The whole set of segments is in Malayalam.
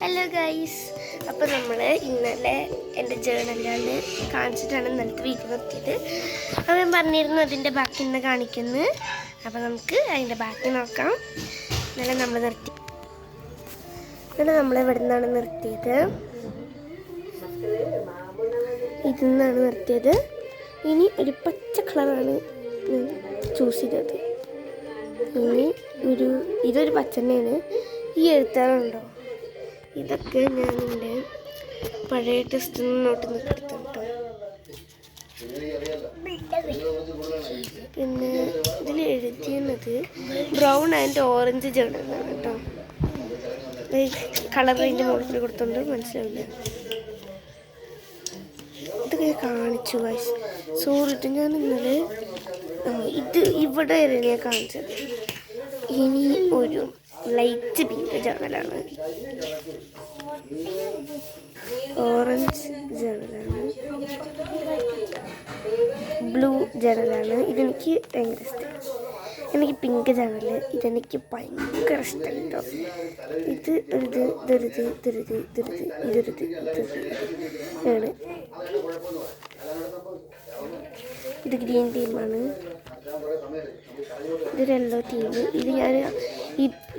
ഹലോ ഗൈസ്, അപ്പോൾ നമ്മൾ ഇന്നലെ എൻ്റെ ജേണലാണ് കാണിച്ചിട്ടാണ് ഇന്നലത്തെ വീഡിയോ നിർത്തിയത്. അപ്പോൾ ഞാൻ പറഞ്ഞിരുന്നു അതിൻ്റെ ബാക്കി ഇന്ന് കാണിക്കുന്നു. അപ്പോൾ നമുക്ക് അതിൻ്റെ ബാക്കി നോക്കാം. ഇന്നലെ നമ്മൾ ഇവിടെ നിന്നാണ് നിർത്തിയത്, ഇതിന്നാണ് നിർത്തിയത്. ഇനി ഒരു പച്ച കളറാണ് ചൂസ് ചെയ്തത്. ഇനി ഇതൊരു പച്ച തന്നെയാണ്. ഈ എഴുത്താറുണ്ടോ, ഇതൊക്കെ ഞാൻ എൻ്റെ പഴയ ടെസ്റ്റ് നോട്ട് എടുത്തിട്ടോ. പിന്നെ ഇതിൽ എഴുതിയത് ബ്രൗൺ ആൻഡ് ഓറഞ്ച് ജേണലാണ് കേട്ടോ. കളർ അതിൻ്റെ മുകളിൽ കൊടുത്തോണ്ട് മനസ്സിലാവില്ല. ഇതൊക്കെ കാണിച്ചു ഗൈസ്. സോറി, ഞാൻ ഇന്നലെ ഇവിടെ ഞാൻ കാണിച്ചത്. ഇനി ഒരു ലൈറ്റ് പിങ്ക് ജേണലാണ്, ഓറഞ്ച് ജേണലാണ്, ബ്ലൂ ജേണലാണ്. ഇതെനിക്ക് ഭയങ്കര ഇഷ്ടമാണ്. എനിക്ക് പിങ്ക് ജേണല് ഇതെനിക്ക് ഭയങ്കര ഇഷ്ടമാണ് കേട്ടോ. ആണ്. ഇത് ഗ്രീൻ ടീമാണ്, ഇത് യെല്ലോ ടീം. ഇത് ഞാൻ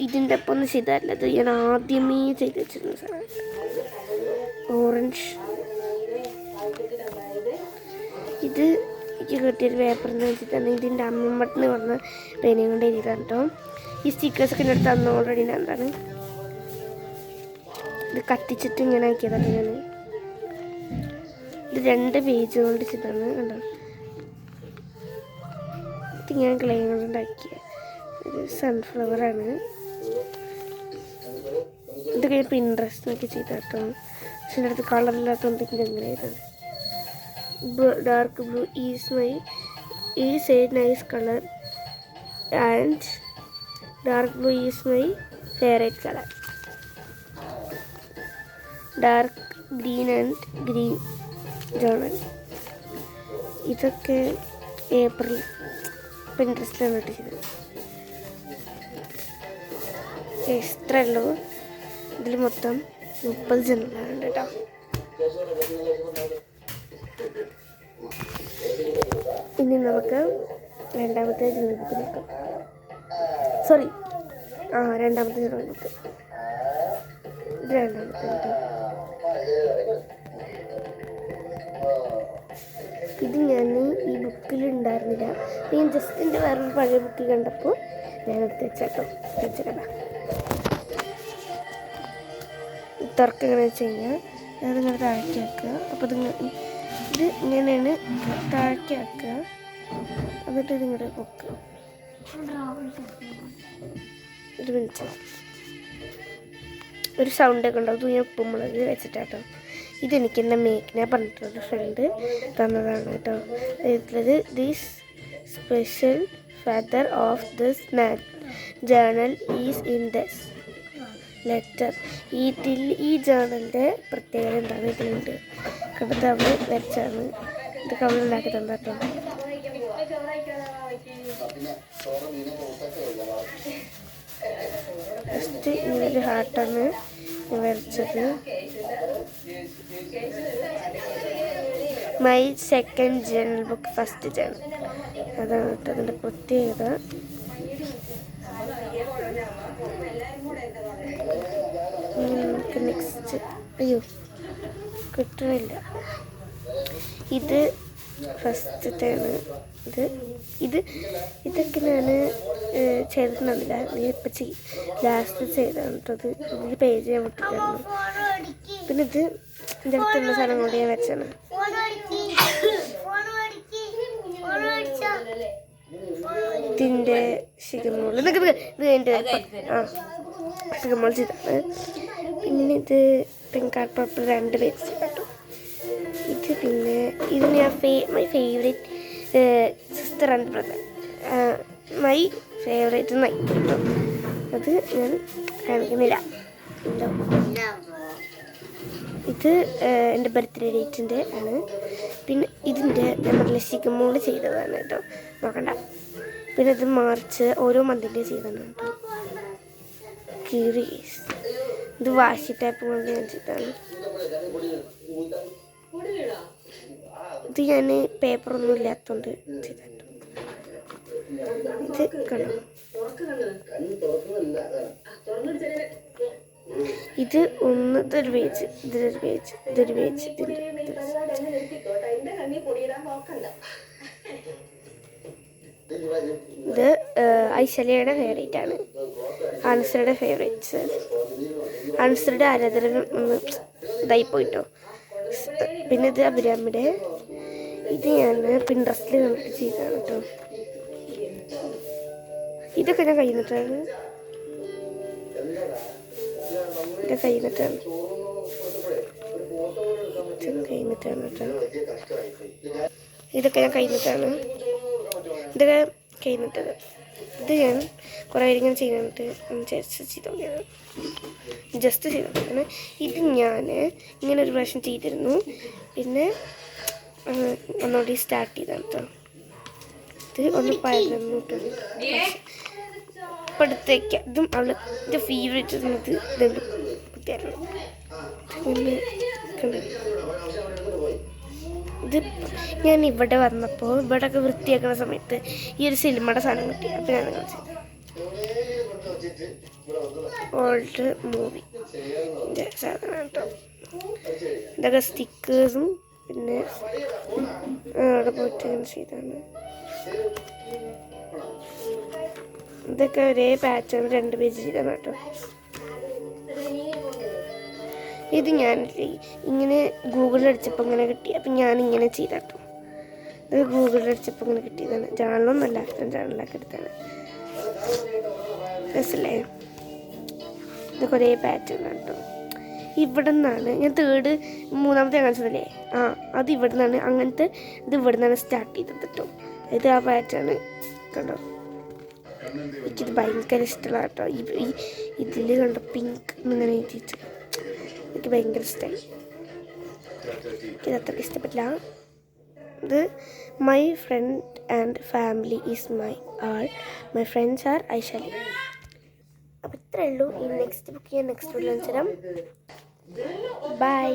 ഇതിൻ്റെ ഒപ്പം ഒന്നും ചെയ്തതല്ല, ഇത് ഞാൻ ആദ്യമേ ചെയ്ത് വെച്ചിരുന്ന സാധനം. ഓറഞ്ച്, ഇത് എനിക്ക് കിട്ടിയൊരു പേപ്പറിന്ന് വെച്ചിട്ടാണ്. ഇതിൻ്റെ അമ്മമ്മട്ടെന്ന് പറഞ്ഞ പേനയും കൊണ്ട് എഴുതിയതാണ് കേട്ടോ. ഈ സ്റ്റിക്കേഴ്സൊക്കെ എൻ്റെ അടുത്ത് അന്ന് ഓൾറെഡി എന്താണ് ഇത് കത്തിച്ചിട്ട് ഇങ്ങനെ ആക്കിയതാണ് ഞാൻ. ഇത് 2 പേജ് കൊണ്ട് ചെയ്താണ് കണ്ടോ. ഇത് ഞാൻ ക്ലേ കൊണ്ട് ഉണ്ടാക്കിയ ഇത് സൺഫ്ലവറാണ്. ഇതൊക്കെ പിൻട്രസ്റ്റ് നോക്കി ചെയ്ത കേട്ടോ. പക്ഷെ എൻ്റെ അടുത്ത് കളറില്ലാത്തതുകൊണ്ട് എനിക്ക് എങ്ങനെ ചെയ്തത്. Dark blue is A nice colour and dark blue is my favourite colour. Dark green and green journal. ഇതൊക്കെ ഏപ്രിൽ പിൻട്രസ്റ്റിലാണ് കേട്ടോ ചെയ്തത്. ഇത്രയേ ഉള്ളൂ. ഇതിൽ മൊത്തം 30 ജേണലാണ് കേട്ടോ. ഇനി നമുക്ക് രണ്ടാമത്തെ ജേണൽ ബുക്ക് നോക്കാം. രണ്ടാമത്തെ ജേണൽ ബുക്ക്. ഇത് രണ്ടാമത്തെ കേട്ടോ. ഇത് ഞാൻ ഈ ബുക്കിൽ ഉണ്ടായിരുന്നില്ല. ഞാൻ ജസ്റ്റ് എൻ്റെ വേറൊരു പഴയ ബുക്ക് കണ്ടപ്പോൾ ഞാൻ എടുത്ത് വെച്ചാട്ടോ. തുറക്കം എങ്ങനെ വെച്ച് കഴിഞ്ഞാൽ അതിങ്ങനെ താഴ്ത്തി വെക്കുക. അപ്പോൾ ഇത് ഇങ്ങനെയാണ് താഴ്ത്തി വെക്കുക. എന്നിട്ട് ഇതിങ്ങനെ വെക്കുക. ഇത് വിളിച്ച ഒരു സൗണ്ടൊക്കെ ഉണ്ടാവും. ഇത് ഞാൻ ഉപ്പുമുളക് വെച്ചിട്ടാട്ടോ. ഇതെനിക്ക് എൻ്റെ മേക്കിനെ പറഞ്ഞിട്ടുള്ള ഫ്രണ്ട് തന്നതാണ് കേട്ടോ. ഇതിലുള്ളത് this special feather of this journal is in this letter. ഈ ജേണലിൻ്റെ പ്രത്യേകത എന്താണ് ഇതിലുണ്ട് കണ്ടത്. അവൾ വരച്ചാണ്. ഇതൊക്കെ അവൾ ഉണ്ടാക്കി തന്ന കേട്ടോ. ഫസ്റ്റ് ഇങ്ങനൊരു ഹാർട്ടാണ് വരച്ചത്. My second journal book, first journal. അതാണ് കേട്ടോ അതിൻ്റെ പ്രത്യേകത. നെക്സ്റ്റ് കിട്ടണില്ല. ഇത് ഫസ്റ്റത്തെയാണ്. ഇതൊക്കെ ഞാൻ ചെയ്തിട്ടുണ്ടാവില്ല. നീ ഇപ്പം ലാസ്റ്റ് ചെയ്താണ് കേട്ടോ. ഇതിൽ പേജ് ഞാൻ വിട്ടിട്ടായിരുന്നു. പിന്നെ ഇത് എൻ്റെ അടുത്തുള്ള സാധനം കൊണ്ട് ഞാൻ വെച്ചാണ്. ഇതിൻ്റെ ശിഖമോൾ ഇത് ശിഖമോൾ ചെയ്താണ്. പിന്നെ ഇത് പിങ്ക് ആർട്ട് പർപ്പിൾ 2 പേജ് കേട്ടോ. പിന്നെ ഇത് ഞാൻ my favourite sister and brother, my favourite night കേട്ടോ. അത് ഞാൻ കാണിക്കുന്നില്ല. ഇത് എൻ്റെ ബർത്ത്ഡേ ഡേറ്റിൻ്റെ ആണ്. പിന്നെ ഇതിൻ്റെ നമ്മുടെ ശിഖമോൾ ചെയ്തതാണ് കേട്ടോ, നോക്കണ്ട. പിന്നെ ഇത് മാർച്ച് ഓരോ മന്തിൻ്റെ ചെയ്തതാണ് കേട്ടോ. ക്യൂരീസ് ഇത് വാശി ടൈപ്പ് കൊണ്ട് ഞാൻ ചെയ്താണ്. ഇത് ഞാൻ പേപ്പറൊന്നും ഇല്ലാത്തതുകൊണ്ട് ചെയ്തിട്ടുണ്ട്. ഇത് കണ്ടോ, ഇത് ഒന്ന് ഇതൊരു പേജ്, ഇതൊരു പേജ്, ഇതൊരു പേജ്, ഇത് ഐശ്വര്യയുടെ ഫേവറേറ്റ് ആണ്. അൻസറുടെ ഫേവറേറ്റ്സ്. അൻസറുടെ ആരാധന ഒന്ന് ഇതായി പോയിട്ടോ. പിന്നെ ഇത് അഭിരാമിയുടെ. ഇത് ഞാൻ പിൻട്രസ്റ്റിൽ കണ്ടിട്ട് ചെയ്തതാണ് കേട്ടോ. ഇതൊക്കെ ഞാൻ കഴിഞ്ഞിട്ടാണ്, ഇതൊക്കെ കഴിഞ്ഞിട്ടാണ് കേട്ടോ. ഇതൊക്കെ ഞാൻ കഴിഞ്ഞിട്ടാണ്, ഇതൊക്കെ കഴിഞ്ഞിട്ടത്. ഇത് ഞാൻ കുറേ ഇങ്ങനെ ചെയ്യുന്നുണ്ട്, ജസ്റ്റ് ചെയ്തോണ്ടിയാണ്. ഇത് ഞാൻ ഇങ്ങനെ ഒരു പ്രാവശ്യം ചെയ്തിരുന്നു, പിന്നെ ഒന്നുകൂടി സ്റ്റാർട്ട് ചെയ്താണ് കേട്ടോ. ഇത് ഒന്ന് പരന്നു കേട്ടോ. ഇപ്പം എടുത്തേക്ക ഇതും അവളുടെ ഫേവറേറ്റ് ഇത് ഇതുണ്ട് കുത്തിയായിരുന്നു. പിന്നെ ഇത് ഞാൻ ഇവിടെ വന്നപ്പോൾ ഇവിടെയൊക്കെ വൃത്തിയാക്കുന്ന സമയത്ത് ഈ ഒരു സിനിമയുടെ സാധനം കിട്ടി. അപ്പം ഞാൻ കാണിച്ചത് ഓൾഡ് മൂവി സാധനം കേട്ടോ. ഇതൊക്കെ സ്റ്റിക്കേഴ്സും പിന്നെ അവിടെ പോയിട്ട് ഇങ്ങനെ ചെയ്താണ്. ഇതൊക്കെ ഒരേ പാറ്റേൺ 2 പേജ് ചെയ്താണ് കേട്ടോ. ഇത് ഞാൻ ഇങ്ങനെ ഗൂഗിളിൽ അടിച്ചപ്പോൾ ഇങ്ങനെ കിട്ടി, അപ്പം ഞാനിങ്ങനെ ചെയ്താട്ടോ. ഇത് ഗൂഗിളിൽ അടിച്ചപ്പോൾ ഇങ്ങനെ കിട്ടിയതാണ്. ജേണലൊന്നുമല്ല, ജേണലൊക്കെ എടുത്താണ്. രസല്ലേ? ഇത് കുറേ പാറ്റേൺ കേട്ടോ. ഇവിടെ നിന്നാണ് ഞാൻ മൂന്നാമത്തെ കാണിച്ചതല്ലേ, അത് ഇവിടെ നിന്നാണ്. അങ്ങനത്തെ ഇത് ഇവിടെ നിന്നാണ് സ്റ്റാർട്ട് ചെയ്തത് കേട്ടോ. ഇത് ആ പാറ്റേൺ കണ്ടോ. എനിക്കിത് ഭയങ്കര ഇഷ്ടമുള്ള കേട്ടോ. ഇതിൽ കണ്ടോ പിങ്ക് ഇങ്ങനെ എഴുതിയിട്ട് എനിക്ക് ഭയങ്കര ഇഷ്ടമായി. എനിക്കിത് അത്രയ്ക്ക് ഇഷ്ടപ്പെട്ടില്ല. ഇത് my friend and family is my all, my friends are ഐശാലി. അപ്പോൾ ഇത്രയേ ഉള്ളൂ. ഈ നെക്സ്റ്റ് ബുക്ക് ഞാൻ നെക്സ്റ്റ് വീഡിയോ വെച്ചുതരാം. ബൈ.